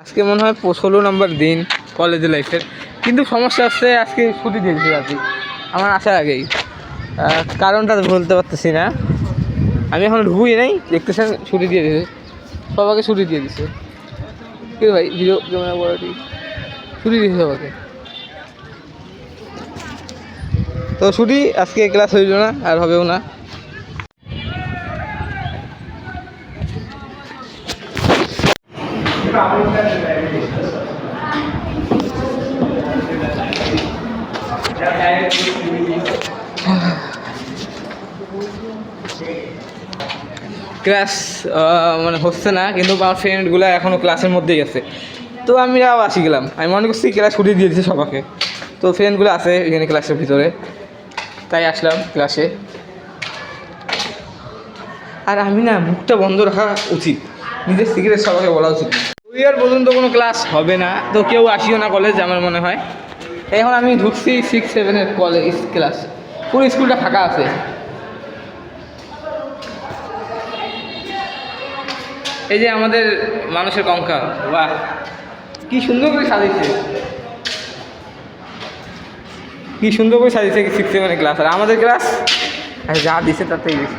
আজকে মনে হয় 16 নম্বর দিন কলেজ লাইফের, কিন্তু সমস্যা হচ্ছে আজকে ছুটি দিয়েছে রাতে আমার আসার আগেই। কারণটা বলতে পারতেছি না, আমি এখন ঢুকুই নাই, দেখতেছেন ছুটি দিয়ে দিয়েছে, সবাইকে ছুটি দিয়ে দিছে। কি ভাই ভিডিও ক্যামেরা বড়টি ছুটি দিয়েছে সবাইকে, তো ছুটি আজকে ক্লাস হইল না আর হবেও না। ক্লাস মানে হচ্ছে না, কিন্তু আমার ফ্রেন্ডগুলো এখনও ক্লাসের মধ্যেই আছে, তো আমিও আসি গেলাম। আমি মনে করছি ক্লাস ছুটি দিয়ে দিয়েছে সবাইকে, তো ফ্রেন্ডগুলো আছে এখানে ক্লাসের ভিতরে, তাই আসলাম ক্লাসে। আর আমি না, মুখটা বন্ধ রাখা উচিত, নিজের সিগারেট সবাইকে বলা উচিত। 2 ইয়ার পর্যন্ত কোনো ক্লাস হবে না, তো কেউ আসিও না কলেজ আমার মনে হয়। এখন আমি ঢুকছি 6-7 কলেজ ক্লাস, পুরো স্কুলটা ফাঁকা আছে। এই যে আমাদের মানুষের কঙ্কাল, বাহ কি সুন্দর করে সাজিয়েছে, কি সুন্দর করে সাজিয়েছে 6-7 ক্লাস। আর আমাদের ক্লাস যা দিছে তাতেই বেশি।